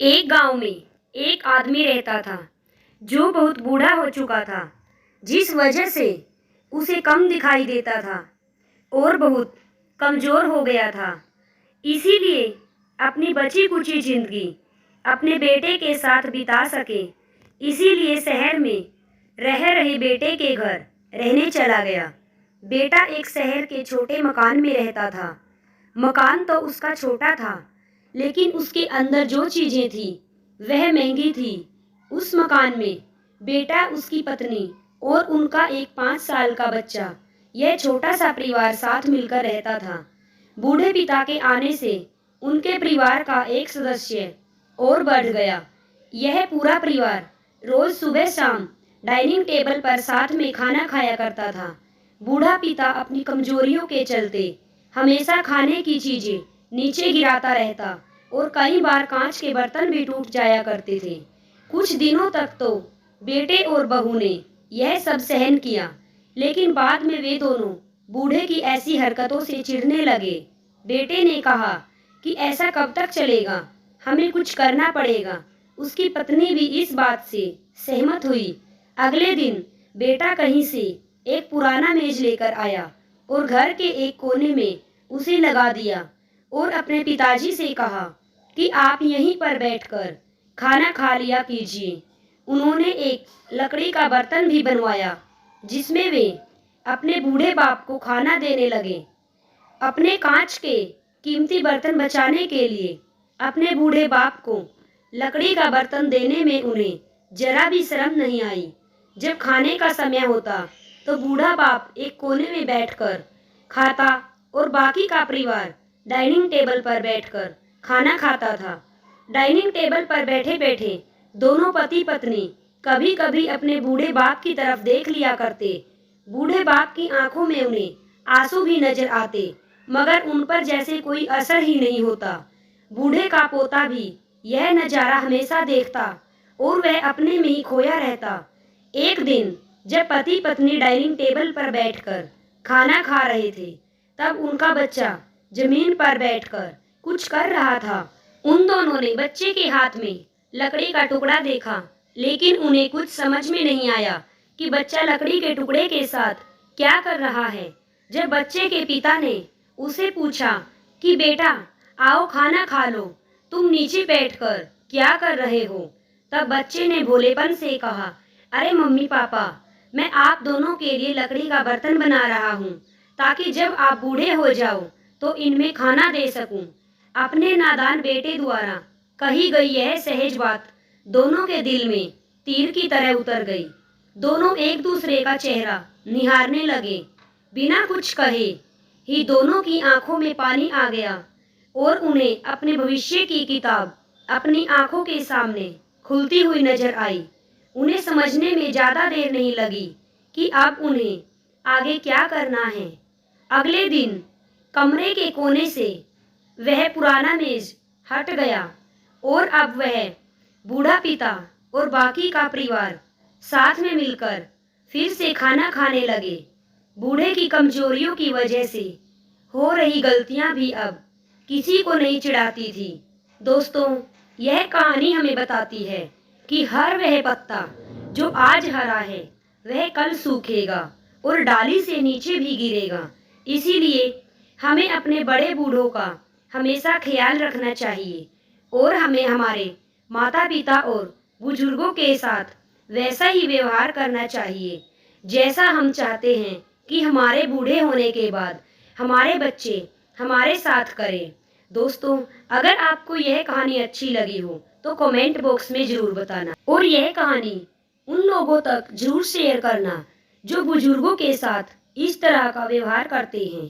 एक गांव में एक आदमी रहता था जो बहुत बूढ़ा हो चुका था, जिस वजह से उसे कम दिखाई देता था और बहुत कमज़ोर हो गया था। इसीलिए अपनी बची कुची ज़िंदगी अपने बेटे के साथ बिता सके, इसीलिए शहर में रह रहे बेटे के घर रहने चला गया। बेटा एक शहर के छोटे मकान में रहता था। मकान तो उसका छोटा था, लेकिन उसके अंदर जो चीज़ें थी वह महंगी थी। उस मकान में बेटा, उसकी पत्नी और उनका एक 5 साल का बच्चा, यह छोटा सा परिवार साथ मिलकर रहता था। बूढ़े पिता के आने से उनके परिवार का एक सदस्य और बढ़ गया। यह पूरा परिवार रोज सुबह शाम डाइनिंग टेबल पर साथ में खाना खाया करता था। बूढ़ा पिता अपनी कमजोरियों के चलते हमेशा खाने की चीजें नीचे गिराता रहता और कई बार कांच के बर्तन भी टूट जाया करते थे। कुछ दिनों तक तो बेटे और बहू ने यह सब सहन किया, लेकिन बाद में वे दोनों बूढ़े की ऐसी हरकतों से चिढ़ने लगे। बेटे ने कहा कि ऐसा कब तक चलेगा, हमें कुछ करना पड़ेगा। उसकी पत्नी भी इस बात से सहमत हुई। अगले दिन बेटा कहीं से एक पुराना मेज लेकर आया और घर के एक कोने में उसे लगा दिया और अपने पिताजी से कहा कि आप यहीं पर बैठकर खाना खा लिया कीजिए। उन्होंने एक लकड़ी का बर्तन भी बनवाया जिसमें वे अपने बूढ़े बाप को खाना देने लगे। अपने कांच के कीमती बर्तन बचाने के लिए अपने बूढ़े बाप को लकड़ी का बर्तन देने में उन्हें जरा भी शर्म नहीं आई। जब खाने का समय होता तो बूढ़ा बाप एक कोने में बैठकर खाता और बाकी का परिवार डाइनिंग टेबल पर बैठकर खाना खाता था। डाइनिंग टेबल पर बैठे बैठे दोनों पति पत्नी कभी कभी अपने बूढ़े बाप की तरफ देख लिया करते। बूढ़े बाप की आंखों में उन्हें आंसू भी नजर आते, मगर उन पर जैसे कोई असर ही नहीं होता। बूढ़े का पोता भी यह नजारा हमेशा देखता और वह अपने में ही खोया रहता। एक दिन जब पति पत्नी डाइनिंग टेबल पर बैठकर खाना खा रहे थे, तब उनका बच्चा जमीन पर बैठकर कुछ कर रहा था। उन दोनों ने बच्चे के हाथ में लकड़ी का टुकड़ा देखा, लेकिन उन्हें कुछ समझ में नहीं आया कि बच्चा लकड़ी के टुकड़े के साथ क्या कर रहा है। जब बच्चे के पिता ने उसे पूछा कि बेटा आओ खाना खा लो, तुम नीचे बैठकर क्या कर रहे हो, तब बच्चे ने भोलेपन से कहा, अरे मम्मी पापा, मैं आप दोनों के लिए लकड़ी का बर्तन बना रहा हूँ ताकि जब आप बूढ़े हो जाओ तो इनमें खाना दे सकूं। अपने नादान बेटे द्वारा कही गई यह सहज बात दोनों के दिल में तीर की तरह उतर गई। दोनों एक दूसरे का चेहरा निहारने लगे। बिना कुछ कहे ही दोनों की आंखों में पानी आ गया और उन्हें अपने भविष्य की किताब अपनी आंखों के सामने खुलती हुई नजर आई। उन्हें समझने में ज्यादा देर नहीं लगी कि अब उन्हें आगे क्या करना है। अगले दिन कमरे के कोने से वह पुराना मेज हट गया और अब वह बूढ़ा पिता और बाकी का परिवार साथ में मिलकर फिर से खाना खाने लगे। बूढ़े की कमजोरियों की वजह से हो रही गलतियां भी अब किसी को नहीं चिढ़ाती थी। दोस्तों, यह कहानी हमें बताती है कि हर वह पत्ता जो आज हरा है वह कल सूखेगा और डाली से नीचे भी गिरेगा। इसीलिए हमें अपने बड़े बूढ़ों का हमेशा ख्याल रखना चाहिए और हमें हमारे माता पिता और बुजुर्गों के साथ वैसा ही व्यवहार करना चाहिए जैसा हम चाहते हैं कि हमारे बूढ़े होने के बाद हमारे बच्चे हमारे साथ करें। दोस्तों, अगर आपको यह कहानी अच्छी लगी हो तो कमेंट बॉक्स में जरूर बताना और यह कहानी उन लोगों तक जरूर शेयर करना जो बुजुर्गों के साथ इस तरह का व्यवहार करते हैं।